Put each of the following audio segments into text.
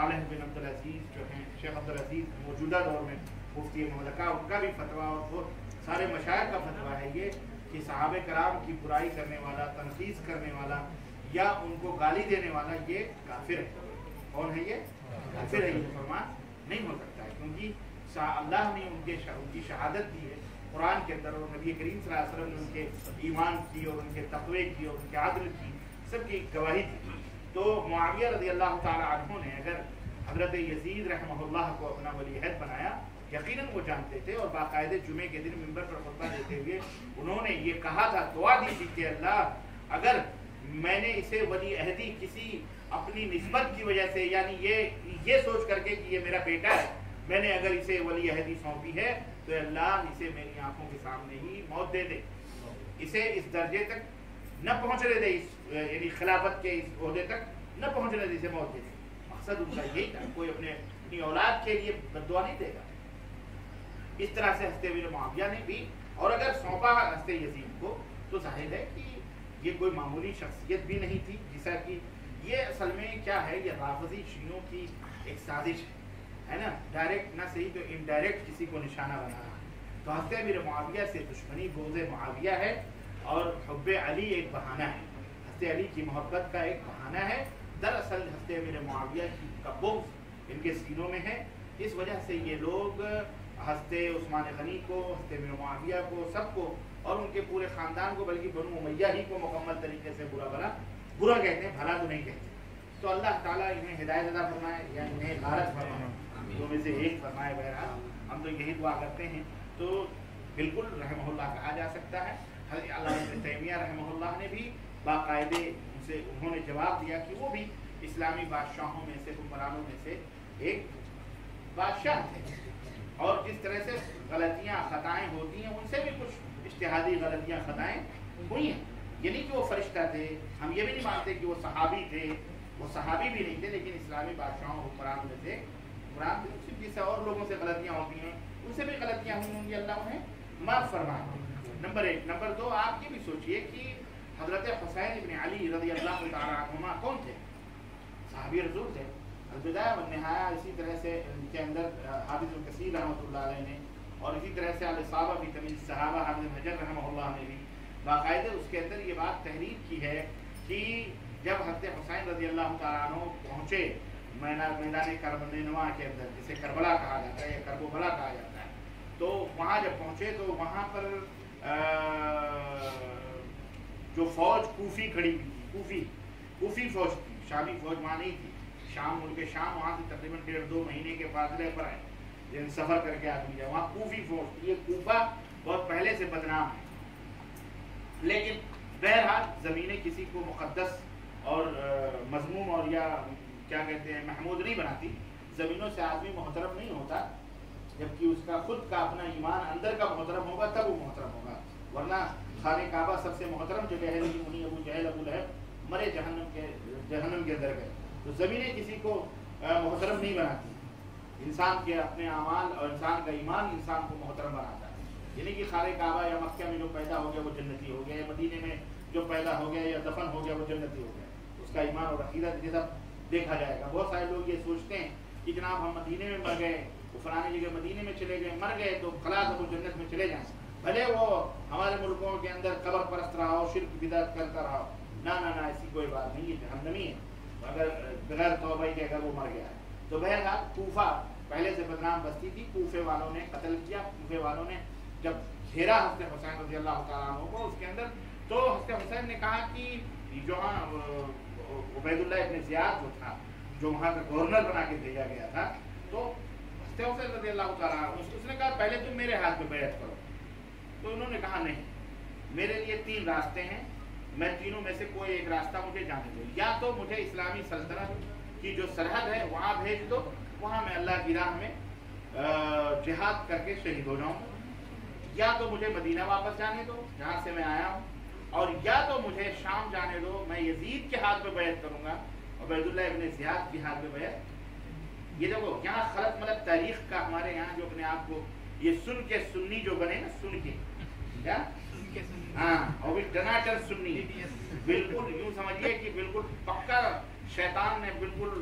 صالح بن عبدالعزیز جو ہیں، شیخ عبدالعزیز موجودہ دور میں مفتی مملکہ، ان کا بھی فتویٰ اور بہت سارے مشائخ کا فتویٰ ہے یہ کہ صحابہ کرام کی برائی کرنے والا، تنقید کرنے والا یا ان کو گالی دینے والا یہ کافر ہے۔ کون ہے یہ؟ کافر ہے، یہ مسلمان نہیں ہو سکتا ہے، کیونکہ اللہ نے ان کی شہادت دی ہے قرآن کے اندر، اور نبی کریم صلی اللہ علیہ وسلم نے ان کے ایمان کی اور ان کے تقوی کی اور ان کے عدل کی سب کی گواہی دی۔ تو معاویہ رضی اللہ تعالی عنہ نے اگر حضرت یزید رحمہ اللہ کو اپنا ولی عہد بنایا، یقیناً وہ جانتے تھے، اور باقاعدہ جمعے کے دن منبر پر خطبہ دیتے ہوئے انہوں نے یہ کہا تھا، دعا دی تھی کہ اللہ اگر میں نے اسے ولی عہدی کسی اپنی نسبت کی وجہ سے، یعنی یہ سوچ کر کے کہ یہ میرا بیٹا ہے، میں نے اگر اسے ولی عہدی سونپی ہے تو اللہ اسے میری آنکھوں کے سامنے ہی موت دے دے، اسے اس درجے تک نہ پہنچنے دے، یعنی خلافت کے اس عہدے تک نہ پہنچنے دے، اسے موت دے دے۔ مقصد ان کا یہی تھا، کوئی اپنی اولاد کے لیے بد دعا نہیں دے گا۔ اس طرح سے حضرت امیر معاویہ نے بھی، اور اگر سونپا حضرت یزید کو تو ظاہر ہے کہ یہ کوئی معمولی شخصیت بھی نہیں تھی، جیسا کہ یہ اصل میں کیا ہے، یہ رافضی شیعوں کی ایک سازش ہے نا، ڈائریکٹ نہ صحیح تو انڈائریکٹ کسی کو نشانہ بنانا۔ تو حضرت امیر معاویہ سے دشمنی بغض معاویہ ہے، اور حب علی ایک بہانہ ہے، حضرت علی کی محبت کا ایک بہانہ ہے۔ دراصل حضرت امیر معاویہ کا بغض ان کے سینوں میں ہے، اس وجہ سے یہ لوگ حضرت عثمان غنی کو، حضرت امیر معاویہ کو، سب کو، اور ان کے پورے خاندان کو، بلکہ بنو امیہ ہی کو مکمل طریقے سے برا کہتے ہیں، بھلا تو نہیں کہتے۔ تو اللہ تعالیٰ انہیں ہدایت عطا فرمائے یا انہیں غارت فرمائے، دو میں سے ایک فرمائے۔ بہرحال ہم تو یہی دعا کرتے ہیں۔ تو بالکل رحمہ اللہ کہا جا سکتا ہے۔ حضرت علامہ ابن تیمیہ رحمہ اللہ نے بھی باقاعدے سے انہوں نے جواب دیا کہ وہ بھی اسلامی بادشاہوں میں سے، حکمرانوں میں سے ایک بادشاہ تھے، اور جس طرح سے غلطیاں خطائیں ہوتی ہیں، ان سے بھی کچھ اجتہادی غلطیاں خطائیں ہوئی ہیں۔ یعنی کہ وہ فرشتہ تھے، ہم یہ بھی نہیں مانتے کہ وہ صحابی تھے، وہ صحابی بھی نہیں تھے، لیکن اسلامی بادشاہوں حکمرانوں میں سے حکمران تھے، جس سے اور لوگوں سے غلطیاں ہوتی ہیں، ان سے بھی غلطیاں ہوئی ہوں گی، اللہ انہیں معاف فرمائے۔ نمبر 1۔ نمبر 2، آپ یہ بھی سوچئے کہ حضرت حسین ابن علی رضی اللہ تعالیٰ عنہما کون تھے؟ صحابی رسول تھے۔ البدایہ والنہایہ اسی طرح سے ان کے اندر حافظ الکثیر رحمۃ اللہ علیہ نے، اور اسی طرح سے الاصابہ فی تمییز صحابہ حافظ بن حجر رحمہ اللہ نے بھی باقاعدہ اس کے اندر یہ بات تحریر کی ہے کہ جب حضرت حسین رضی اللہ تعالیٰ عنہ پہنچے میدان کربلا کے اندر، جسے کربلا کہا جاتا ہے یا کربلا کہا جاتا ہے، تو وہاں جب پہنچے تو وہاں پر جو فوج کوفی کھڑی ہوئی تھی، کوفی فوج تھی، شامی فوج وہاں نہیں تھی۔ شام، ملک شام وہاں سے تقریباً 1.5-2 مہینے کے فاصلے پر ہے، جن سفر کر کے آدمی جائے، وہاں کوفی فوج تھی۔ یہ کوفہ بہت پہلے سے بدنام ہے، لیکن بہرحال زمینیں کسی کو مقدس اور مذموم اور یا کیا کہتے ہیں محمود نہیں بناتی۔ زمینوں سے آدمی محترم نہیں ہوتا، جبکہ اس کا خود کا اپنا ایمان اندر کا محترم ہوگا تب وہ محترم ہوگا، ورنہ خانہ کعبہ سب سے محترم جگہ ہے، لیکن انہیں ابو جہل ابو لہب مرے جہنم کے اندر گئے۔ تو زمینیں کسی کو محترم نہیں بناتی، انسان کے اپنے اعمال اور انسان کا ایمان انسان کو محترم بناتا ہے۔ یعنی کہ خانہ کعبہ یا مکہ میں جو پیدا ہو گیا وہ جنتی ہو گیا، یا مدینے میں جو پیدا ہو گیا یا دفن ہو گیا وہ جنتی ہو گیا، اس کا ایمان اور عقیدہ جیسا دیکھا جائے گا۔ بہت سارے لوگ یہ سوچتے ہیں کہ جناب ہم مدینے میں مر گئے، وہ فلانی جگہ مدینے میں چلے گئے، مر گئے تو خلاص وہ جنت میں چلے جائیں، بھلے وہ ہمارے ملکوں کے اندر قبر پرست رہا ہو، شرک بدعت کرتا رہا ہو۔ نہ ایسی کوئی بات نہیں، یہ جہنمی ہے اگر بغیر توبہ کے اگر وہ مر گیا ہے۔ تو بہرحال کوفہ پہلے سے بدنام بستی تھی، کوفے والوں نے قتل کیا۔ کوفے والوں نے جب گھیرا حضرت حسین رضی اللہ تعالیٰ عنہ کو اس کے اندر، تو حضرت حسین نے کہا کہ جو عبید اللہ ابن زیاد جو تھا، جو وہاں کا گورنر بنا کے بھیجا گیا تھا، تو حضرت حسین رضی اللہ تعالیٰ عنہ اس نے کہا پہلے تم میرے ہاتھ میں بیعت کرو۔ تو انہوں نے کہا نہیں، میرے لیے 3 راستے ہیں، میں تینوں میں سے کوئی ایک راستہ مجھے جانے دو، یا تو مجھے اسلامی سلطنت کی جو سرحد ہے وہاں بھیج دو، وہاں میں اللہ کی راہ میں جہاد کر کے شہید ہو جاؤں، یا تو مجھے مدینہ واپس جانے دو جہاں سے میں آیا ہوں، اور یا تو مجھے شام جانے دو، میں یزید کے ہاتھ میں بیعت کروں گا، عبید اللہ ابن زیاد کے ہاتھ میں بیعت۔ یہ دیکھو یہاں خلط ملط تاریخ کا ہمارے یہاں جو اپنے آپ کو یہ سن کے سنی جو بنے نا، سن کے کیا، ہاں، اور ٹناٹر سنی، بالکل یوں سمجھیے کہ بالکل پکا شیطان نے بالکل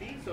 300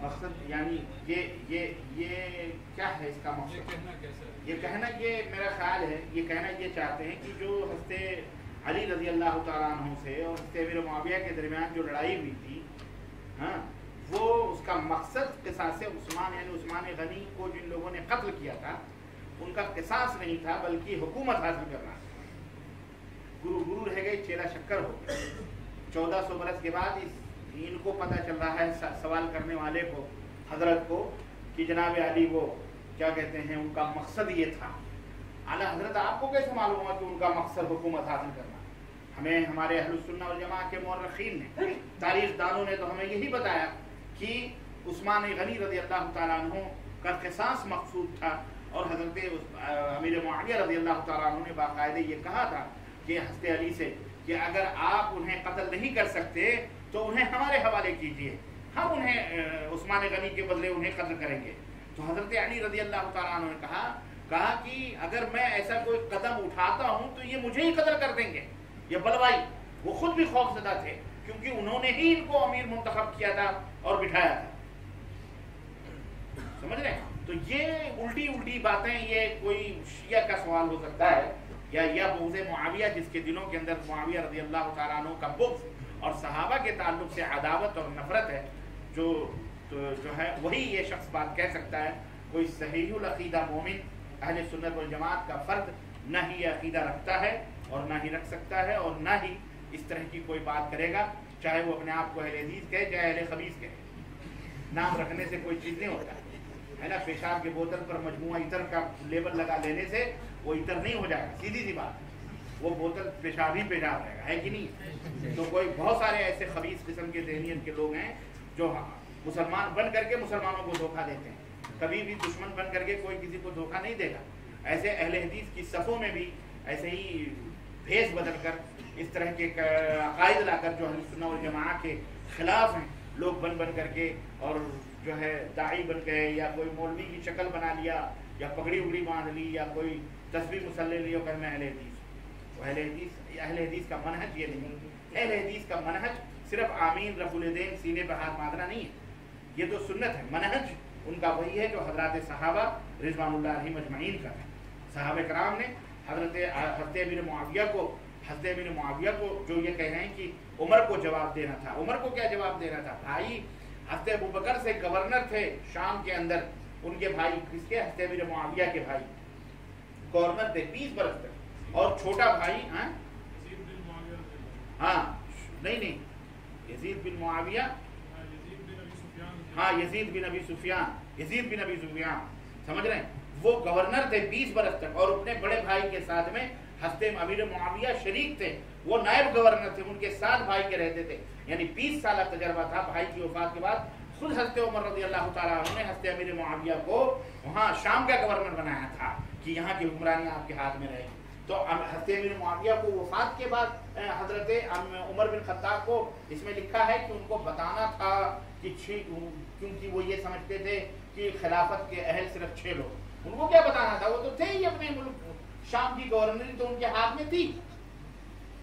مقصد یعنی یہ کیا ہے اس کا یہ مقصد؟ کہنا کیسا ہے؟ یہ کہنا یہ میرا خیال ہے یہ کہنا یہ چاہتے ہیں کہ جو حضرت علی رضی اللہ تعالیٰ عنہ سے اور حضرت امیر معاویہ کے درمیان جو لڑائی ہوئی تھی ہاں وہ اس کا مقصد قصاص عثمان یعنی عثمان غنی کو جن لوگوں نے قتل کیا تھا ان کا قصاص نہیں تھا بلکہ حکومت حاصل کرنا تھا. گرو رہ گئی چیلا شکر ہو گئے. 1400 برس کے بعد ان کو پتہ چل رہا ہے سوال کرنے والے کو حضرت کو کہ جناب علی وہ کیا کہتے ہیں ان کا مقصد یہ تھا. اعلیٰ حضرت آپ کو کیسے معلوم ہوا کہ ان کا مقصد حکومت حاصل کرنا؟ ہمیں ہمارے اہل السنہ والجماعہ کے مورخین نے تاریخ دانوں نے تو ہمیں یہی بتایا کہ عثمان غنی رضی اللہ تعالیٰ عنہ کا قصاص مقصود تھا اور حضرت امیر معاویہ رضی اللہ تعالیٰ عنہ نے باقاعدہ یہ کہا تھا کہ حضرت علی سے کہ اگر آپ انہیں قتل نہیں کر سکتے تو انہیں ہمارے حوالے کیجیے, ہم انہیں عثمان غنی کے بدلے انہیں قتل کریں گے. تو حضرت علی رضی اللہ تعالیٰ عنہ نے کہا کہ اگر میں ایسا کوئی قدم اٹھاتا ہوں تو یہ مجھے ہی قتل کر دیں گے. یہ بلوائی وہ خود بھی خوف زدہ تھے کیونکہ انہوں نے ہی ان کو امیر منتخب کیا تھا اور بٹھایا تھا. سمجھ رہے ہیں؟ تو یہ الٹی باتیں یہ کوئی شیعہ کا سوال ہو سکتا ہے یا بغض معاویہ جس کے دلوں کے اندر معاویہ رضی اللہ تعالیٰ عنہ کا بغض اور صحابہ کے تعلق سے عداوت اور نفرت ہے جو ہے وہی یہ شخص بات کہہ سکتا ہے. کوئی صحیح العقیدہ مومن اہل سنت والجماعت کا فرد نہ ہی یہ عقیدہ رکھتا ہے اور نہ ہی رکھ سکتا ہے اور نہ ہی اس طرح کی کوئی بات کرے گا, چاہے وہ اپنے آپ کو اہل حدیث کہے چاہے اہل خبیث کہے. نام رکھنے سے کوئی چیز نہیں ہوتا ہے نا. پیشاب کے بوتل پر مجموعہ عطر کا لیبل لگا لینے سے وہ عطر نہیں ہو جائے گا, سیدھی سی بات. وہ بوتل پیشاب ہی پیشاب رہے گا, ہے کہ نہیں؟ تو کوئی بہت سارے ایسے خبیث قسم کے ذہنیت کے لوگ ہیں جو مسلمان بن کر کے مسلمانوں کو دھوکہ دیتے ہیں. کبھی بھی دشمن بن کر کے کوئی کسی کو دھوکہ نہیں دے گا. ایسے اہل حدیث کی صفوں میں بھی ایسے ہی بھیس بدل کر اس طرح کے عقائد لا کر جو اہل سنہ والجماعہ کے خلاف ہیں لوگ بن کر کے اور جو ہے داعی بن گئے یا کوئی مولوی کی شکل بنا لیا یا پگڑی اگڑی باندھ لی یا کوئی تسبیح مسلح لی اور کہ میں اہل حدیث. اہل حدیث کا منہج یہ نہیں. اہل حدیث کا منہج صرف آمین رب الدین سینے پر ہاتھ باندھنا نہیں ہے, یہ تو سنت ہے. منہج ان کا وہی ہے جو حضرات صحابہ رضوان اللہ علیہم اجمعین کا ہے. صحابہ کرام نے حضرت امیر معاویہ کو جو یہ کہہ رہے ہیں کہ عمر کو جواب دینا تھا. عمر کو کیا جواب دینا تھا؟ بھائی حضرت ابوبکر سے گورنر تھے شام کے اندر, ان کے بھائی کس کے؟ حضرت امیر معاویہ کے بھائی گورنر تھے 20 برس تک. اور چھوٹا بھائی ہاں نہیں یزید بن معاویہ, ہاں یزید بن ابی سفیان سمجھ رہے ہیں, وہ گورنر تھے 20 برس تک اور اپنے بڑے بھائی کے ساتھ میں حضرت امیر معاویہ شریک تھے, وہ نائب گورنر تھے, ان کے ساتھ بھائی کے رہتے تھے. یعنی 20 سالہ تجربہ تھا. بھائی کی وفات کے بعد خود حضرت عمر رضی اللہ تعالیٰ عنہ نے حضرت امیر معاویہ کو وہاں شام کا گورنر بنایا تھا کہ یہاں کی حکمرانی آپ کے ہاتھ میں رہے. تو حضرت امیر معاویہ کو وفات کے بعد حضرت عمر بن خطاب کو اس میں لکھا ہے کہ ان کو بتانا تھا کہ کیونکہ وہ یہ سمجھتے تھے کہ خلافت کے اہل صرف 6 لوگ, ان کو کیا بتانا تھا, وہ تو تھے ہی اپنے ملک. شام کی گورنری تو ان کے ہاتھ میں تھی.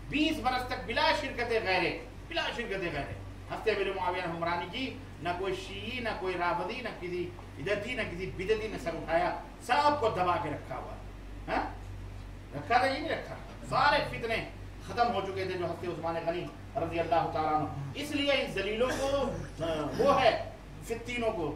20 برس تک بلا شرکت غیرے حضرت امیر معاویہ نے حکمرانی کی. نہ کوئی شیعی نہ کوئی رافضی نہ کسی بدعتی نہ کسی بدعتی نے سر اٹھایا, سب کو دبا کے رکھا ہوا. رکھا تھا یہ نہیں رکھا. سارے فتنے ختم ہو چکے تھے جو حضرت عثمان غنی رضی اللہ تعالیٰ عنہ. اس لیے ان ذلیلوں کو وہ ہے فتینوں کو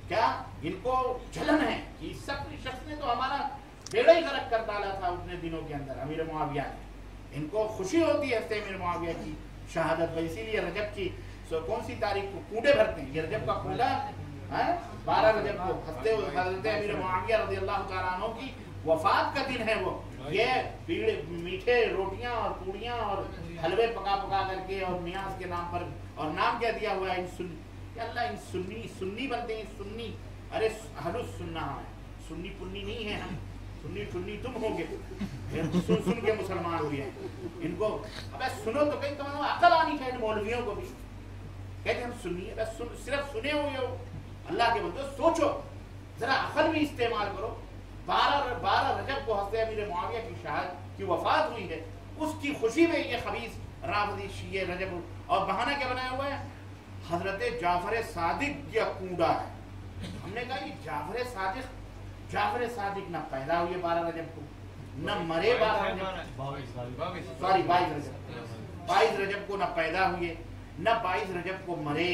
کیا ان کو جلن ہے کہ اس شخص نے تو ہمارا بیڑا ہی غرق کر ڈالا تھا اپنے دنوں کے اندر امیر معاویہ نے. ان کو خوشی ہوتی ہے حضرت امیر معاویہ کی شہادت. اسی لیے رجب کی کون سی تاریخ کو کوڈے بھرتے ہیں. یہ رجب کا کوڈا 12 رجب کو حضرت امیر معاویہ رضی اللہ تعالیٰ عنہ کی وفات کا دن ہے. وہ یہ میٹھے روٹیاں اور پوڑیاں اور حلوے پکا کر کے اور نیاز کے نام پر, اور نام کیا دیا ہوا ہے اللہ ان سنی بنتے ہیں. سنی, ارے حلوس سننا ہے, سنی پنی نہیں ہے ہم, سنی ٹنی تم ہو گے. سن کے مسلمان ہوئے ہیں. ان کو ابے سنو تو کہیں تمہیں عقل آنی چاہیے. مولویوں کو بھی کہتے ہیں ہم سنی, صرف سنے ہوئے ہو. اللہ کے بندو سوچو ذرا, عقل بھی استعمال کرو. 12 رجب کو حضرت امیر معاویہ کی شہادت کی وفات ہوئی ہے. اس کی خوشی میں یہ خبیث رافضی شیعہ رجب اور بہانہ کیا بنایا ہوا ہے, حضرت جعفر صادق کا کونڈا ہے. ہم نے کہا یہ جعفر صادق نہ پیدا ہوئے 12 رجب کو، نہ مرے 22 رجب کو نہ پیدا ہوئے، نہ 22 رجب کو مرے،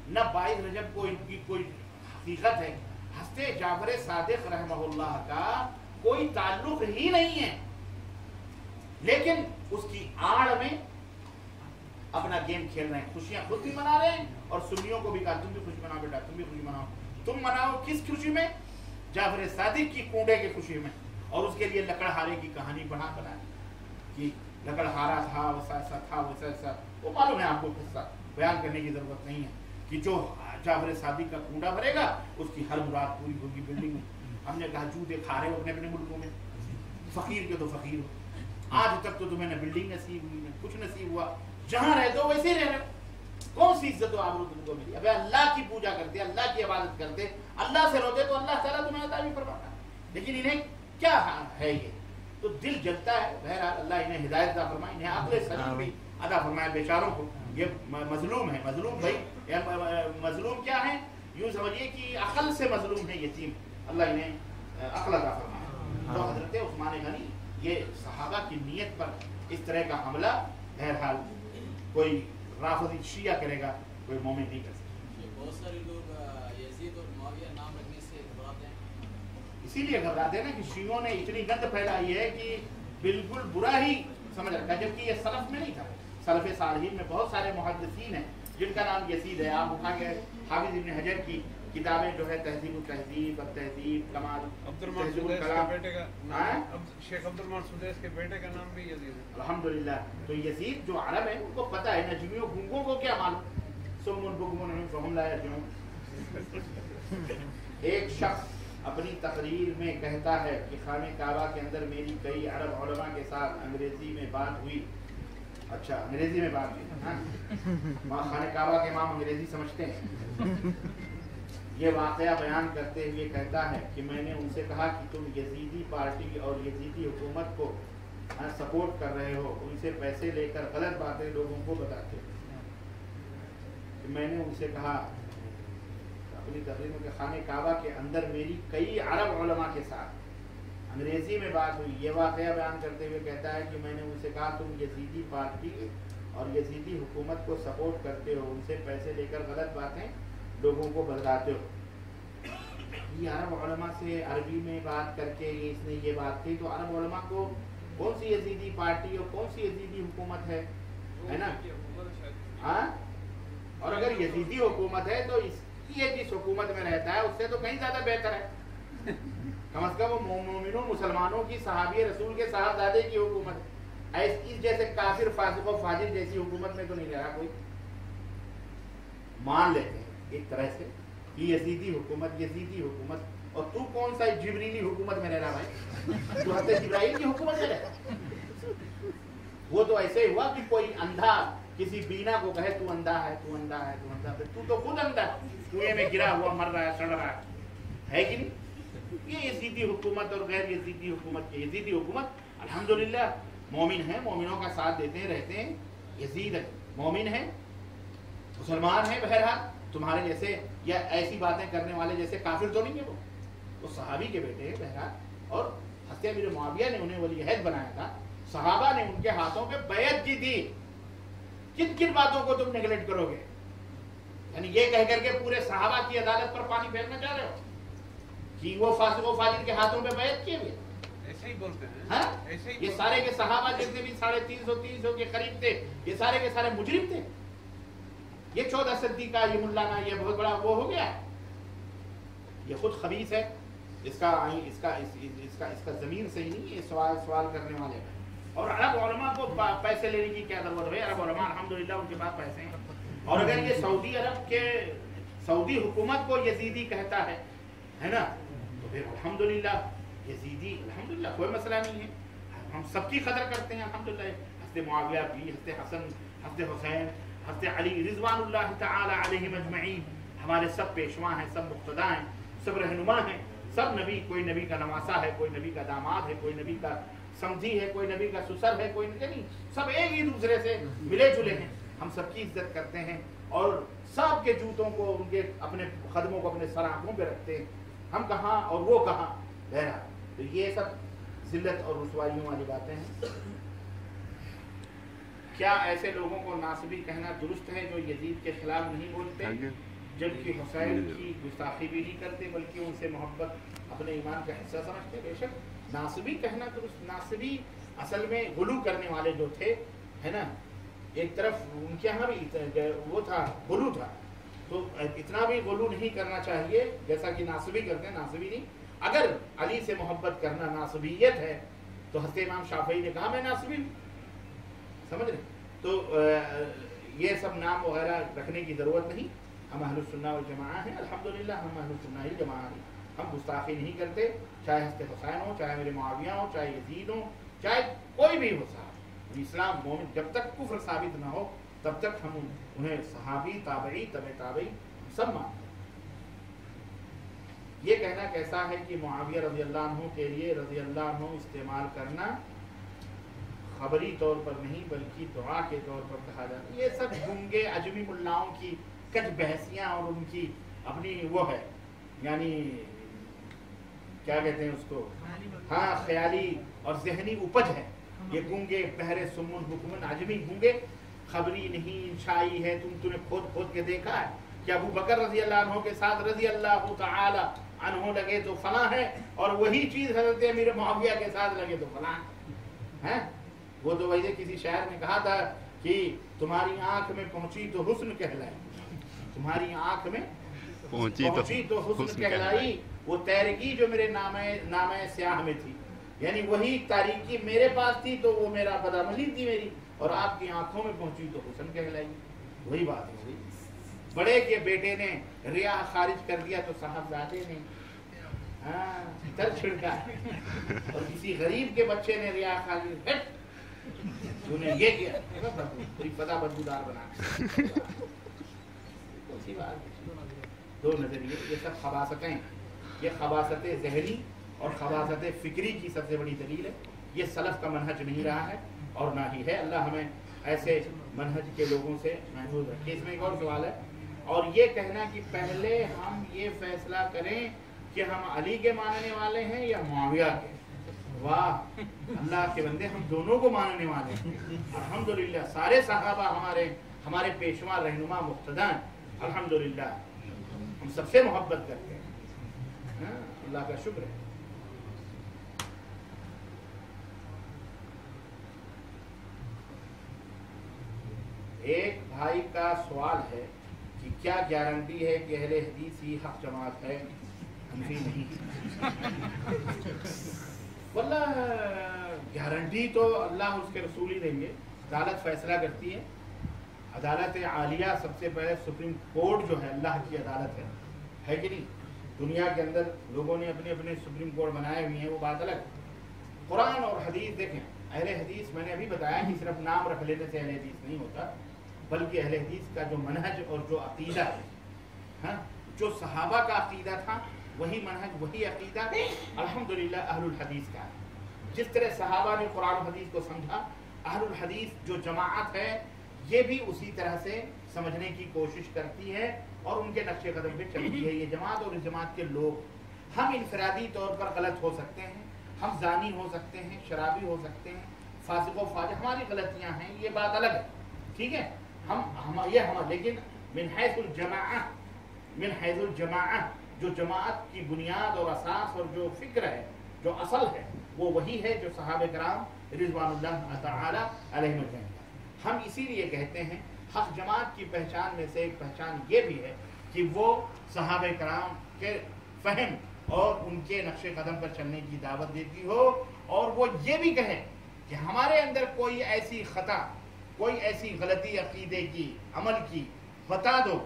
نہ 22 رجب کو ان کی کوئی حقیقت ہے. حضرت جعفر صادق رحمہ اللہ کا کوئی تعلق ہی نہیں ہے، لیکن اس کی آڑ میں اپنا گیم کھیل رہے ہیں، خوشیاں خود بھی منا رہے ہیں اور سنیوں کو بھی کہا تم بھی خوشی مناؤ بیٹا، تم بھی خوشی مناؤ. تم مناؤ کس خوشی میں؟ جعفر صادق کی کونڈے کی خوشی میں. اور اس کے لیے لکڑہارے کی کہانی بنائے کہ لکڑہارا تھا، ویسا ایسا تھا، ویسا ایسا. وہ معلوم ہے آپ کو، قصہ بیان کرنے کی ضرورت نہیں ہے کہ جو جعفر صادق کا کونڈا بھرے گا اس کی ہر مراد پوری ہوگی بلڈنگ میں. ہم نے کہا جوتے کھا رہے ہو اپنے اپنے ملکوں میں، فقیر کے تو فقیر ہو. آج تک تو تمہیں نہ بلڈنگ نصیب ہوئی، نہ کچھ نصیب ہوا، جہاں رہتے ہو ویسے ہی رہ رہے ہو. کون سی عزت و آبرو تم کو ملی؟ ابے اللہ کی پوجا کرتے، اللہ کی عبادت کرتے، اللہ سے روتے تو اللہ تعالیٰ تمہیں عطا بھی فرماتا. لیکن انہیں کیا ہے یہ تو دل جلتا ہے. بہرحال اللہ انہیں ہدایت عطا فرمائے، انہیں عقل سلیم بھی عطا فرمائے بیچاروں کو. یہ مظلوم ہے، مظلوم بھائی مظلوم کیا ہے؟ یوں سمجھیے کہ عقل سے مظلوم ہے یتیم. اللہ انہیں عقل عطا فرمائے. تو حضرت عثمان غنی یہ صحابہ کی نیت پر اس طرح کا حملہ بہرحال کوئی رافضی شیعہ کرے گا، کوئی مومن نہیں کر سکتا. بہت سارے لوگ یزید اور معاویہ نام رکھنے سے گھبراتے ہیں. اسی لیے گھبراتے ہیں نا کہ شیعوں نے اتنی گند پھیلائی ہے کہ بالکل برا ہی سمجھ رکھا، جبکہ یہ سلف میں نہیں تھا. سلف صالحین میں بہت سارے محدثین ہیں جن کا نام یزید ہے. آپ اٹھا کے حافظ ابن حجر کی کتابیں جو ہے تہذیب التہذیب، التہذیب، کمال، تہذیب الکلام، شیخ عبدالرحمن سدیس کے بیٹے کا نام بھی یزید ہے. الحمدللہ. تو یزید جو عرب ہے ان کو پتہ ہے، نجمیوں گونگوں کو کیا معلوم. سمن بکمن فہم لا یرجعون. ایک شخص اپنی تقریر میں کہتا ہے کہ خانہ کعبہ کے اندر میری کئی عرب علماء کے ساتھ انگریزی میں بات ہوئی. اچھا انگریزی میں بات ہوئی، خانہ کعبہ کے امام انگریزی سمجھتے ہیں. یہ واقعہ بیان کرتے ہوئے کہتا ہے کہ میں نے ان سے کہا کہ تم یزیدی پارٹی اور یزیدی حکومت کو سپورٹ کر رہے ہو، ان سے پیسے لے کر غلط باتیں لوگوں کو بتاتے ہو. میں نے ان سے کہا اپنی تقریر میں کہ خانہ کعبہ کے اندر میری کئی عرب علماء کے ساتھ انگریزی میں بات ہوئی. یہ واقعہ بیان کرتے ہوئے کہتا ہے کہ میں نے ان سے کہا تم یزیدی پارٹی اور یزیدی حکومت کو سپورٹ کرتے ہو، ان سے پیسے لے کر غلط باتیں لوگوں کو بتلاتے ہو. یہ عرب علماء سے عربی میں بات کر کے اس نے یہ بات کی، تو عرب علماء کو کون سی یزیدی پارٹی اور کون سی یزیدی حکومت ہے نا؟ ہاں، اور اگر یزیدی حکومت ہے تو یہ جس حکومت میں رہتا ہے اس سے تو کہیں زیادہ بہتر ہے. کم از کم وہ مومنوں مسلمانوں کی، صحابی رسول کے صاحبزادے کی حکومت. اس جیسے کافر فاسق و فاجر جیسی حکومت میں تو نہیں رہا کوئی. مان لیتے ہیں ایک طرح سے یہ یزیدی حکومت. اور تو کون سا جبریلی حکومت میں رہ رہا بھائی؟ تو حضرت جبرائیل کی حکومت میں رہتا. وہ تو ایسے ہوا کہ کوئی اندھا کسی بینا کو کہے تو اندھا ہے، تو اندھا ہے، تو اندھا ہے. تو خود اندھا کنویں میں گرا ہوا مر رہا ہے، سڑ رہا ہے کہ نہیں؟ یہ یزیدی حکومت اور غیر یزیدی حکومت. یزیدی حکومت الحمدللہ مومن ہیں، مومنوں کا ساتھ دیتے ہیں، رہتے ہیں. یزید مومن ہیں، مسلمان ہیں. بہرحال تمہارے جیسے یا ایسی باتیں کرنے والے جیسے کافر تو نہیں ہے. وہ صحابی کے بیٹے ہیں بہرحال. اور حضرت امیر معاویہ نے انہیں ولی عہد بنایا تھا. صحابہ نے ان کے ہاتھوں پہ بیعت کی تھی. کن کن باتوں کو تم نیگلیکٹ کرو گے؟ یعنی یہ کہہ کر کے پورے صحابہ کی عدالت پر پانی پھینکنا چاہ رہے ہو کہ وہ فاسق و فاجر کے ہاتھوں پہ بیعت کیے ہوئے؟ ایسے ہی بولتے ہیں. ہاں، ایسے ہی یہ سارے کے صحابہ جتنے بھی 350 کے قریب تھے، یہ سارے کے سارے مجرم تھے. یہ 14 صدی کا یہ مولانا یہ بہت بڑا وہ ہو گیا. یہ خود خبیث ہے. اس کا ضمیر صحیح نہیں ہے سوال کرنے والے. اور عرب علماء کو پیسے لینے کی کیا ضرورت ہے؟ عرب علماء الحمدللہ ان کے پاس پیسے ہیں. اور اگر یہ سعودی عرب کے سعودی حکومت کو یزیدی کہتا ہے نا، تو پھر الحمدللہ یزیدی الحمدللہ کوئی مسئلہ نہیں ہے. ہم سب کی قدر کرتے ہیں الحمدللہ. حضرت معاویہ بھی، حضرت حسن، حضرت حسین، حضرت علی رضوان اللہ تعالی علیہم اجمعین ہمارے سب پیشوا ہیں، سب مقتدا ہیں، سب رہنما ہیں. سب نبی، کوئی نبی کا نواسا ہے، کوئی نبی کا داماد ہے، کوئی نبی کا سمجھی ہے، کوئی نبی کا سسر ہے، کوئی نہیں. سب ایک ہی دوسرے سے ملے جلے ہیں. ہم سب کی عزت کرتے ہیں اور سب کے جوتوں کو ان کے اپنے قدموں کو اپنے سر آنکھوں پہ رکھتے ہیں، ہم کہاں اور وہ کہاں بہرحال۔ تو یہ سب ذلت اور رسوائیوں والی باتیں ہیں۔ کیا ایسے لوگوں کو ناصبی کہنا درست ہے جو یزید کے خلاف نہیں بولتے جبکہ حسین کی گستاخی بھی نہیں کرتے بلکہ ان سے محبت اپنے ایمان کا حصہ سمجھتے؟ بے شک ناصبی کہنا درست۔ ناصبی اصل میں غلو کرنے والے جو تھے، ہے نا، ایک طرف ان کے یہاں بھی وہ تھا، غلو تھا، تو اتنا بھی غلو نہیں کرنا چاہیے جیسا کہ ناصبی کرتے ہیں۔ ناصبی نہیں، اگر علی سے محبت کرنا ناصبیت ہے تو حضرت امام شافعی نے کہا میں ناصبی ہوں، سمجھ رہے؟ تو یہ سب نام وغیرہ رکھنے کی ضرورت نہیں۔ ہم اہل السنہ والجماعہ ہیں، الحمدللہ ہم اہل السنہ والجماعہ ہیں، ہم گستاخی نہیں کرتے، چاہے حضرت حسین ہو، چاہے میرے معاویہ ہو، چاہے یزید ہو، چاہے کوئی بھی ہو صاحب۔ اسلام مومن جب تک کفر ثابت نہ ہو تب تک ہم انہیں صحابی، تابعی، تابعی سب مانتے ہیں۔ یہ کہنا کیسا ہے کہ معاویہ رضی اللہ عنہ کے لیے رضی اللہ عنہ استعمال کرنا خبری طور پر نہیں بلکہ دعا کے طور پر کہا جاتا ہے؟ یہ سب گنگے عجمی ملاؤں کی کچھ بحثیاں اور ان کی اپنی وہ ہے، یعنی کیا کہتے ہیں اس کو، ہاں، خیالی اور ذہنی اپج ہے۔ یہ گونگے بہرے سمن حکمن عجمی گونگے، خبری نہیں انشائی ہے۔ تم نے کھود کے دیکھا ہے کہ ابو بکر رضی اللہ عنہ کے ساتھ رضی اللہ تعالی عنہ لگے تو فلاں ہے، اور وہی چیز حضرت امیر معاویہ کے ساتھ لگے تو فلاں ہے۔ وہ تو ویسے کسی شاعر نے کہا تھا کہ تمہاری آنکھ میں پہنچی تو حسن کہلائی، تمہاری آنکھ میں پہنچی تو حسن کہلائی، وہ تیرگی جو میرے نامہ سیاہ میں تھی، یعنی وہی تاریکی میرے پاس تھی تو وہ میرا بدعملی تھی میری، اور آپ کی آنکھوں میں پہنچی تو حسن کہلائی۔ وہی بات ہے، وہی بڑے کے بیٹے نے ریا خارج کر دیا تو صاحبزادے نے تر چھڑکا، اور کسی غریب کے بچے نے ریا خارج انہیں یہ کیا پوری پتا بدبودار بنا۔ دو نظریے، یہ سب خباستیں، یہ خباست ذہنی اور خباست فکری کی سب سے بڑی دلیل ہے۔ یہ سلف کا منہج نہیں رہا ہے اور نہ ہی ہے۔ اللہ ہمیں ایسے منہج کے لوگوں سے محفوظ رکھے۔ اس میں ایک اور سوال ہے، اور یہ کہنا کہ پہلے ہم یہ فیصلہ کریں کہ ہم علی کے ماننے والے ہیں یا معاویہ کے۔ واہ اللہ کے بندے، ہم دونوں کو ماننے والے ہیں الحمدللہ۔ سارے صحابہ ہمارے پیشوا، رہنما، مقتدیٰ ہیں الحمدللہ۔ ہم سب سے محبت کرتے ہیں، اللہ کا شکر ہے۔ ایک بھائی کا سوال ہے کہ کیا گارنٹی ہے کہ اہل حدیث ہی حق جماعت ہے، حنفی نہیں؟ واللہ گارنٹی تو اللہ اس کے رسول ہی دیں گے۔ عدالت فیصلہ کرتی ہے، عدالت عالیہ سب سے پہلے سپریم کورٹ جو ہے اللہ کی عدالت ہے کہ نہیں؟ دنیا کے اندر لوگوں نے اپنے اپنے سپریم کورٹ بنائے ہوئے ہیں، وہ بات الگ۔ قرآن اور حدیث دیکھیں، اہل حدیث میں نے ابھی بتایا کہ صرف نام رکھ لینے سے اہل حدیث نہیں ہوتا، بلکہ اہل حدیث کا جو منہج اور جو عقیدہ ہے، جو صحابہ کا عقیدہ تھا وہی منہج، وہی عقیدہ الحمدللہ اہل الحدیث کا ہے۔ جس طرح صحابہ نے قرآن و حدیث کو سمجھا، اہل الحدیث جو جماعت ہے یہ بھی اسی طرح سے سمجھنے کی کوشش کرتی ہے اور ان کے نقش قدم پہ چلتی ہے یہ جماعت اور اس جماعت کے لوگ۔ ہم انفرادی طور پر غلط ہو سکتے ہیں، ہم زانی ہو سکتے ہیں، شرابی ہو سکتے ہیں، فاسق و فاجر، ہماری غلطیاں ہیں، یہ بات الگ ہے، ٹھیک ہے؟ لیکن من حیث الجماعہ جو جماعت کی بنیاد اور اساس اور جو فکر ہے، جو اصل ہے، وہ وہی ہے جو صحابہ کرام رضوان اللہ تعالی علیہم اجمعین۔ ہم اسی لیے کہتے ہیں حق جماعت کی پہچان میں سے ایک پہچان یہ بھی ہے کہ وہ صحابہ کرام کے فہم اور ان کے نقش قدم پر چلنے کی دعوت دیتی ہو، اور وہ یہ بھی کہے کہ ہمارے اندر کوئی ایسی خطا، کوئی ایسی غلطی عقیدے کی، عمل کی بتا دو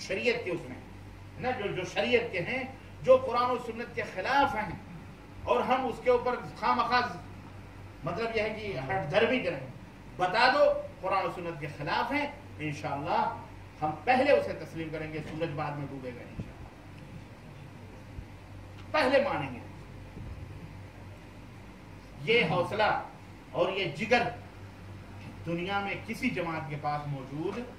شریعت کے اس میں نا، جو شریعت کے ہیں، جو قرآن و سنت کے خلاف ہیں، اور ہم اس کے اوپر خواہ مطلب یہ ہے کہ ہٹ دھرمی کریں، بتا دو قرآن و سنت کے خلاف ہیں، انشاءاللہ ہم پہلے اسے تسلیم کریں گے، سورج بعد میں ڈوبے گا انشاءاللہ، پہلے مانیں گے۔ یہ حوصلہ اور یہ جگر دنیا میں کسی جماعت کے پاس موجود نہیں۔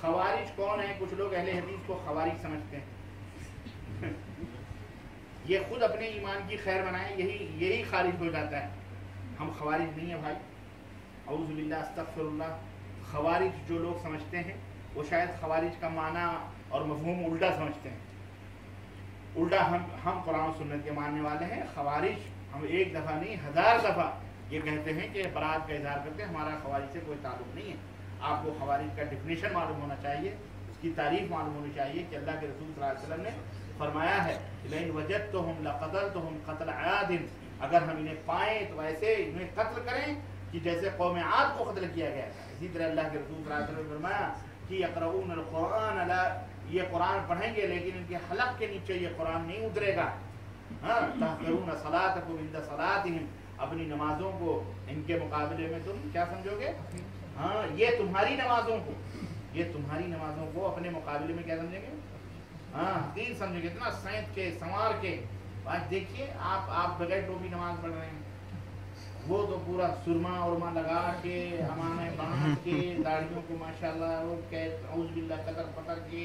خوارج کون ہے؟ کچھ لوگ اہل حدیث کو خوارج سمجھتے ہیں یہ خود اپنے ایمان کی خیر بنائیں، یہی خارج ہو جاتا ہے. ہم خوارج نہیں ہیں بھائی، اعوذ باللہ استغفر اللہ. خوارج جو لوگ سمجھتے ہیں وہ شاید خوارج کا معنی اور مفہوم الٹا سمجھتے ہیں. الٹا ہم قرآن و سنت کے ماننے والے ہیں. خوارج ہم ایک دفعہ نہیں 1000 دفعہ یہ کہتے ہیں کہ برات کا اظہار کرتے ہیں، ہمارا خوارج سے کوئی تعلق نہیں ہے. آپ کو خوارج کا ڈیفینیشن معلوم ہونا چاہیے، اس کی تعریف معلوم ہونی چاہیے کہ اللہ کے رسول صلی اللہ علیہ وسلم نے فرمایا ہے لئن وجدتہم لقتلتہم قتل عاد، اگر ہم انہیں پائیں تو ایسے انہیں قتل کریں کہ جیسے قوم عاد کو قتل کیا گیا تھا. اسی طرح اللہ کے رسول صلی اللہ علیہ وسلم نے فرمایا کہ یقرؤون القرآن لا، یہ قرآن پڑھیں گے لیکن ان کے حلق کے نیچے یہ قرآن نہیں اترے گا. تحقرون صلاتکم عند صلاتہم، اپنی نمازوں کو ان کے مقابلے میں تم کیا سمجھو گے؟ ہاں یہ تمہاری نمازوں کو اپنے مقابلے میں کیا سمجھیں گے؟ ہاں حقیر سمجھیں گے. اتنا سینت کے سنوار کے. آج دیکھیے آپ بغیر ٹوپی نماز پڑھ رہے ہیں، وہ تو پورا سرما ورما لگا کے امامے باندھ کے داڑھیوں کو ماشاءاللہ وہ اعوذ باللہ قطر پتر کے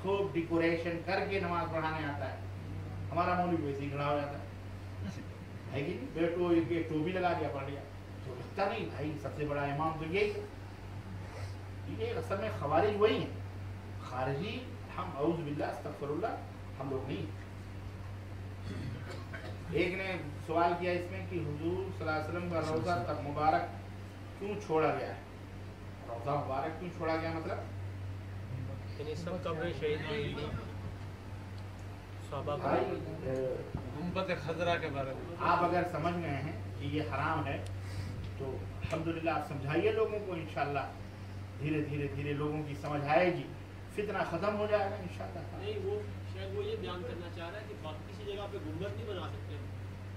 خوب ڈیکوریشن کر کے نماز پڑھانے آتا ہے. ہمارا مولوی ویسے ہی کھڑا ہو جاتا ہے کہ نہیں، بیٹو یہ ٹوپی لگا دیا پڑھ لیا تو لگتا نہیں بھائی سب سے بڑا امام تو یہی ہے. یہ اصل میں خوارج وہی ہیں. خارجی ہم اعوذ باللہ استغفر اللہ ہم لوگ نہیں. ایک نے سوال کیا اس میں کہ حضور صلی اللہ علیہ وسلم کا روضہ تک مبارک کیوں چھوڑا گیا ہے؟ روضہ مبارک کیوں چھوڑا گیا مطلب سب قبریں شہید ہوئی تھی صحابہ. گنبد خضرا کے بارے میں آپ اگر سمجھ گئے ہیں کہ یہ حرام ہے تو الحمدللہ آپ سمجھائیے لوگوں کو. انشاءاللہ دھیرے دھیرے دھیرے لوگوں کی سمجھ آئے گی، فتنہ ختم ہو جائے گا انشاءاللہ. نہیں وہ شاید وہ یہ بیان کرنا چاہ رہا ہے کہ باقی کسی جگہ پہ گنبد نہیں بنا سکتے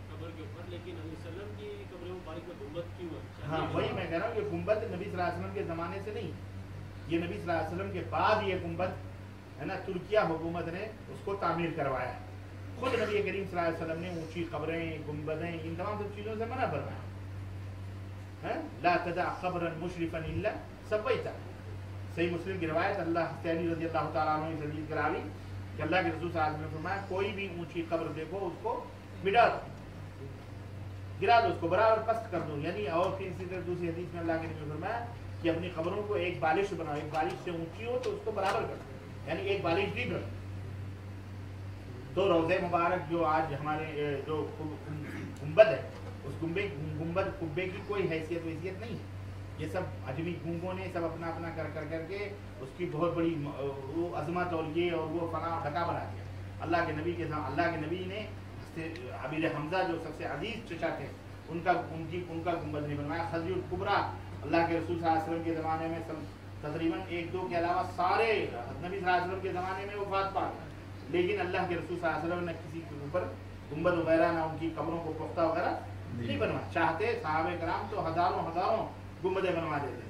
قبر کے اوپر، لیکن نبی صلی اللہ علیہ وسلم کی قبر مبارک میں گنبد کیوں ہے؟ ہاں وہی میں کہہ رہا ہوں کہ گنبد نبی صلی اللہ علیہ وسلم کے زمانے سے نہیں، یہ نبی صلی اللہ علیہ وسلم کے بعد یہ گنبد ہے نا ترکیہ حکومت نے اس کو تعمیر کروایا. خود نبی کریم صلی اللہ علیہ وسلم نے اونچی قبریں گنبدیں ان تمام سب چیزوں سے منع فرمایا. لا تدع قبرا مشرفا الا سویتہ. صحیح مسلم کی روایت اللہ علی رضی اللہ تعالیٰ عنہ سے حدیث کراوی کہ اللہ کے رسول صلی اللہ علیہ وسلم نے فرمایا کوئی بھی اونچی قبر دیکھو اس کو مٹا دو، گرا دو، اس کو برابر پست کر دو. یعنی اور پھر اسی طرح دوسری حدیث میں اللہ کے نبی نے فرمایا کہ اپنی قبروں کو ایک بالش بناؤ، ایک بالش سے اونچی ہو تو اس کو برابر کر دو، یعنی ایک بالش ڈیپ رکھو. تو روضہ مبارک جو آج ہمارے جو گنبد ہے اس گنبد قبے کی کوئی حیثیت ویثیت نہیں ہے. یہ سب عجمی گونگوں نے سب اپنا اپنا کر کے اس کی بہت بڑی وہ عظمت اور یہ اور وہ فنا ڈھکا بنا دیا. اللہ کے نبی نے عبیر حمزہ جو سب سے عزیز چچا تھے ان کا گنبد نہیں بنوایا. خضر الکبریٰ اللہ کے رسول صلی اللہ علیہ وسلم کے زمانے میں تقریباً 1-2 کے علاوہ سارے نبی صلی اللہ علیہ وسلم کے زمانے میں وفات پا گئے، لیکن اللہ کے رسول صلی اللہ علیہ وسلم نے کسی کے اوپر گنبد وغیرہ نہ ان کی قبروں کو پختہ وغیرہ نہیں بنوایا. چاہتے صحابہ کرام تو ہزاروں گنبدیں بنوا دیتے ہیں،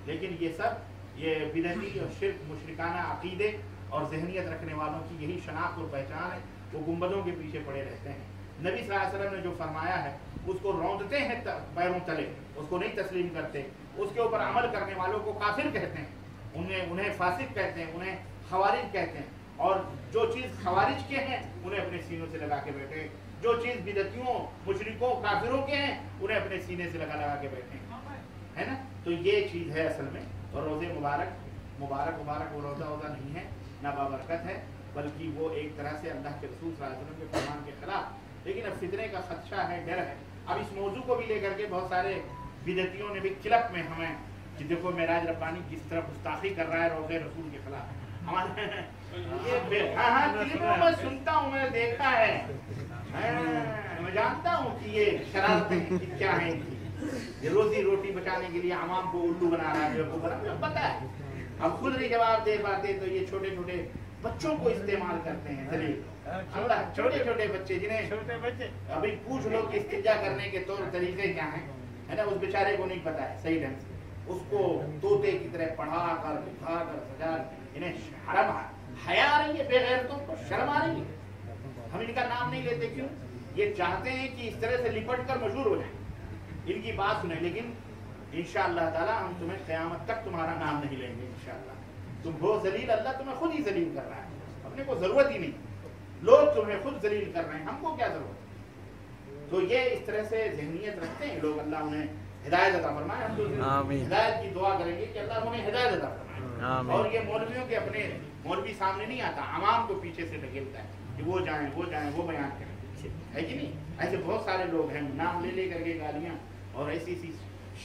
لیکن یہ سب یہ بدعتی اور شرک مشرکانہ عقیدے اور ذہنیت رکھنے والوں کی یہی شناخت اور پہچان ہے. وہ گنبدوں کے پیچھے پڑے رہتے ہیں. نبی صلی اللہ علیہ وسلم نے جو فرمایا ہے اس کو روندتے ہیں پیروں تلے، اس کو نہیں تسلیم کرتے. اس کے اوپر عمل کرنے والوں کو کافر کہتے ہیں، انہیں فاسق کہتے ہیں، انہیں خوارج کہتے ہیں. اور جو چیز خوارج کے ہیں انہیں اپنے سینوں سے لگا کے بیٹھے، جو چیز بدعتیوں مشرکوں کافروں کے ہیں انہیں اپنے سینے سے لگا کے بیٹھے ہے نا. تو یہ چیز ہے اصل میں. اور روزے مبارک وہ روزہ نہیں ہے، نہ بابرکت ہے، بلکہ وہ ایک طرح سے اللہ کے رسول صلی اللہ علیہ وسلم کے فرمان کے خلاف. لیکن اب فتنے کا خدشہ ہے، ڈر ہے. اب اس موضوع کو بھی لے کر کے بہت سارے بدعتیوں نے بھی کلپ میں ہمیں کہ دیکھو معراج ربانی کس طرح گستاخی کر رہا ہے روزے رسول کے خلاف. کلپوں میں سنتا ہوں، میں دیکھا ہے، میں جانتا ہوں کہ یہ شرارتیں کیا ہیں. یہ روزی روٹی بچانے کے لیے عوام کو الو بنا رہا ہے، کو پتا ہے. اب خود نہیں جواب دے پاتے تو یہ چھوٹے چھوٹے بچوں کو استعمال کرتے ہیں. اللہ چھوٹے چھوٹے بچے جنہیں ابھی پوچھ لو کہ استنجا کرنے کے طور طریقے کیا ہیں ہے نا، اس بیچارے کو نہیں پتا ہے صحیح ڈھنگ سے. اس کو طوطے کی طرح پڑھا کر لکھا کر سجا، انہیں شرم حیا آ رہی ہے، بے غیرتوں کو شرم آ رہی ہے. ہم ان کا نام نہیں لیتے، کیوں؟ یہ چاہتے ہیں کہ اس طرح سے لپٹ کر مشہور ہو جائیں، ان کی بات سنیں. لیکن انشاءاللہ تعالی ہم تمہیں قیامت تک تمہارا نام نہیں لیں گے انشاءاللہ. تم ہو ذلیل، اللہ تمہیں خود ہی ذلیل کر رہا ہے، اپنے کو ضرورت ہی نہیں، لوگ تمہیں خود ذلیل کر رہے ہیں، ہم کو کیا ضرورت ہے؟ تو یہ اس طرح سے ذہنیت رکھتے ہیں لوگ، اللہ انہیں ہدایت عطا فرمائے. ہم تو ہدایت کی دعا کریں گے کہ اللہ انہیں ہدایت عطا فرمائے. اور یہ مولویوں کے اپنے مولوی سامنے نہیں آتا، عوام کو پیچھے سے ڈھکیلتا ہے کہ وہ جائیں وہ بیان کریں، ہے کہ نہیں؟ ایسے بہت سارے لوگ ہیں، نام لے لے کر کے گالیاں اور ایسی ایسی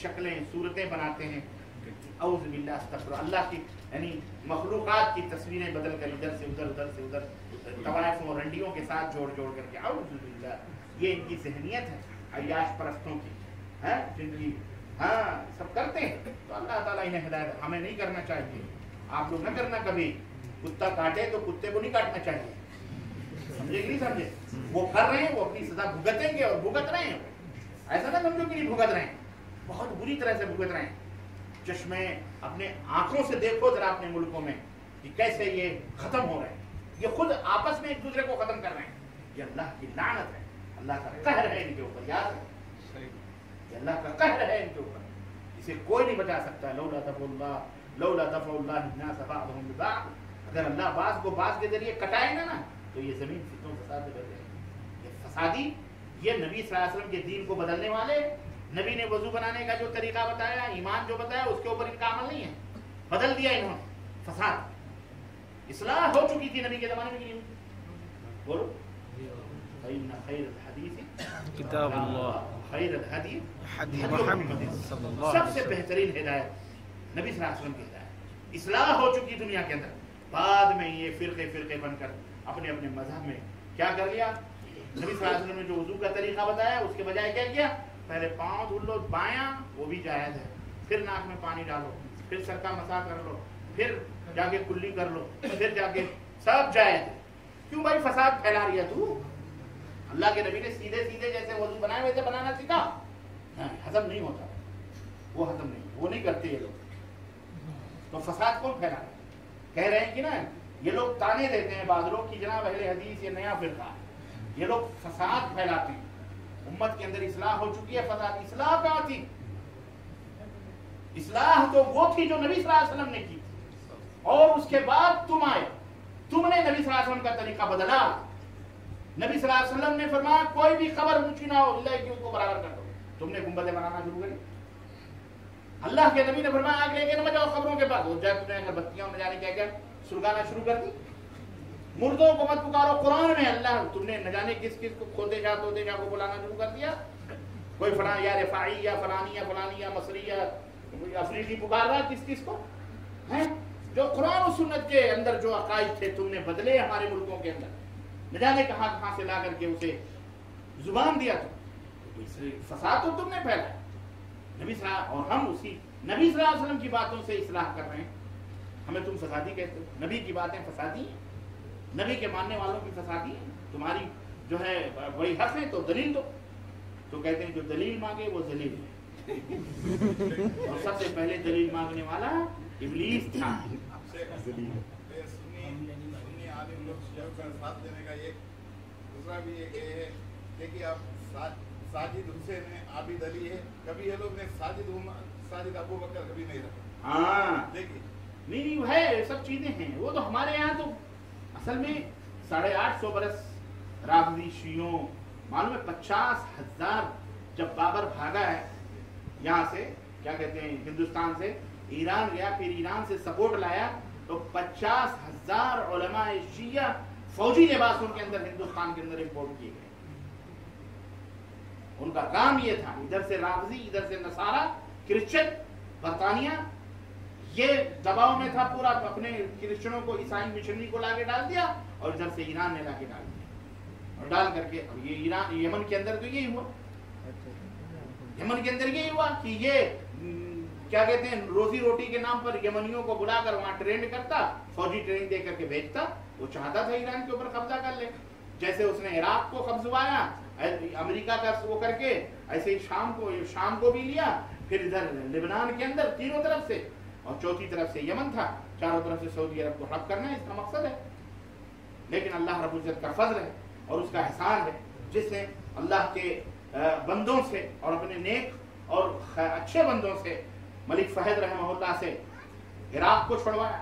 شکلیں صورتیں بناتے ہیں، اعوذ باللہ استغفر اللہ کی، یعنی مخلوقات کی تصویریں بدل کر ادھر سے ادھر طوائف اور رنڈیوں کے ساتھ جوڑ کر کے، اعوذ باللہ. یہ ان کی ذہنیت ہے عیاش پرستوں کی، ہے جن کی سب کرتے ہیں. تو اللہ تعالیٰ انہیں ہدایت، ہمیں نہیں کرنا چاہیے. آپ لوگ نہ کرنا کبھی، کتا کاٹے تو کتے کو نہیں کاٹنا چاہیے، سمجھے کہ نہیں سمجھے؟ وہ کر رہے ہیں، وہ اپنی سزا بھگتیں گے اور بھگت رہے ہیں. ایسا نہ سمجھو کہ نہیں بھگت رہے ہیں، بہت بری طرح سے بھگت رہے ہیں. چشمے اپنے آنکھوں سے دیکھو ذرا اپنے ملکوں میں کہ کیسے یہ ختم ہو رہے ہیں. یہ خود آپس میں ایک دوسرے کو ختم کر رہے ہیں. یہ اللہ کی لعنت ہے، اللہ کا قہر ہے ان کے اوپر. یاد ہے، یہ اللہ کا قہر ہے ان کے اوپر، اسے کوئی نہیں بچا سکتا. لولا دفع اللہ الناس بعضهم ببعض، اگر اللہ بعض کو بعض کے ذریعے کٹائے گا نا تو یہ زمین فتنوں فساد میں بڑھ جائے گی. یہ فسادی، یہ نبی صلی اللہ علیہ وسلم کے دین کو بدلنے والے، نبی نے وضو بنانے کا جو طریقہ بتایا، ایمان جو بتایا، اس کے اوپر ان کا عمل نہیں ہے، بدل دیا انہوں نے. فساد، اصلاح ہو چکی تھی نبی کے زمانے میں کہ نہیں؟ بولو. فإن خير الحديث کتاب اللہ، خیر الحدی حدیث محمد صلی اللہ سب علیہ سے وسلم. بہترین ہدایت نبی صلی اللہ علیہ وسلم کی ہدایت. اصلاح ہو چکی دنیا کے اندر. بعد میں یہ فرقے بن کر اپنے اپنے مذہب میں کیا کر لیا؟ نبی صلی اللہ علیہ وسلم نے جو وضو کا طریقہ بتایا اس کے بجائے کیا کیا؟ پہلے پاؤں دھل لو بایاں، وہ بھی جائز ہے، پھر ناک میں پانی ڈالو، پھر سر کا مسح کر لو، پھر جا کے کلی کر لو، پھر جا کے سب جائز ہے. کیوں بھائی فساد پھیلا رہی ہے تو؟ اللہ کے نبی نے سیدھے جیسے وضو بنائے ویسے بنانا سیکھا. ہضم نہیں ہوتا، وہ ہضم نہیں، وہ نہیں کرتے یہ لوگ. تو فساد کون پھیلا رہا ہے؟ کہہ رہے ہیں کہ نا یہ لوگ تانے دیتے ہیں بعض لوگ کہ جناب اہل حدیث یہ نیا فرقہ ہے، یہ لوگ فساد پھیلاتے ہیں. امت کے اندر اصلاح ہو چکی ہے، فساد. اصلاح کہاں تھی؟ اصلاح تو وہ تھی جو نبی صلی اللہ علیہ وسلم نے کی تھی، اور اس کے بعد تم آئے، تم نے نبی صلی اللہ علیہ وسلم کا طریقہ بدلا. نبی صلی اللہ علیہ وسلم نے فرمایا کوئی بھی خبر اونچی نہ ہو اللہ کی، اس کو برابر کر دو. تم نے گنبدیں بنانا شروع کری. اللہ کے نبی نے فرمایا آگ لے کے نہ بجاؤ خبروں کے پاس. جب تم نے اگر بتیاں نہ جانے کیا سلگانا شروع کر دی. مردوں کو مت پکارو، قرآن میں اللہ تم نے نہ جانے کس کو کھوتے جا کو بلانا شروع کر دیا. کوئی فلاں یا رفاعی یا فلانی یا فلانی یا مصری یا افریقی پکار رہا کس کو ہے؟ جو قرآن و سنت کے اندر جو عقائد تھے تم نے بدلے ہمارے ملکوں کے اندر، نہ جانے کہاں سے لا کر کے اسے زبان دیا. تو فساد تو تم نے پھیلایا. نبی صلی اللہ، اور ہم اسی نبی صلی اللہ علیہ وسلم کی باتوں سے اصلاح کر رہے ہیں. ہمیں تم فسادی کہتے ہو. نبی کی باتیں فسادی ہیں، نبی کے ماننے والوں کی فسادی ہیں. تمہاری جو ہے بڑی حق ہے تو دلیل دو. تو کہتے ہیں جو دلیل مانگے وہ ذلیل ہے. اور سب سے پہلے دلیل مانگنے والا ابلیس تھا. ساتھ دینے کا ایک دوسرا بھی ایک یہ ہے، دیکھیے آپ ساجد حسین ہے، عابد علی ہے، کبھی یہ لوگ نے ساجد ابو بکر کبھی نہیں رکھا. ہاں دیکھیے نہیں ہے، سب چیزیں ہیں. وہ تو ہمارے یہاں تو اصل میں 850 برس رافضی شیعوں، معلوم ہے 50,000 جب بابر بھاگا ہے یہاں سے، کیا کہتے ہیں ہندوستان سے ایران گیا، پھر ایران سے سپورٹ لایا، تو 50,000 علماء شیعہ فوجی لباسوں کے اندر ہندوستان کے اندر امپورٹ کیے گئے. ان کا کام یہ تھا، ادھر سے رافضی، ادھر سے نصارہ، کرسچن، برطانیہ، یہ دباؤ میں تھا پورا. اپنے کرسچنوں کو عیسائی مشنری کو لا کے ڈال دیا، اور ادھر سے ایران نے لا کے ڈال دیا، اور ڈال کر کے اب یہ ایران یمن کے اندر تو یہی ہوا. یمن کے اندر یہی ہوا کہ یہ کیا کہتے ہیں روزی روٹی کے نام پر یمنیوں کو بلا کر وہاں ٹرینڈ کرتا، فوجی ٹریننگ دے کر کے بھیجتا. وہ چاہتا تھا ایران کے اوپر قبضہ کر لے، جیسے اس نے عراق کو قبضوایا امریکہ کا وہ کر کے، ایسے ہی شام کو بھی لیا، پھر ادھر لبنان کے اندر تینوں طرف سے، اور چوتھی طرف سے یمن تھا، چاروں طرف سے سعودی عرب کو حرب کرنا ہے اس کا مقصد ہے. لیکن اللہ رب العزت کا فضل ہے اور اس کا احسان ہے جس نے اللہ کے بندوں سے اور اپنے نیک اور اچھے بندوں سے، ملک فہد رحمہ اللہ سے عراق کو چھڑوایا،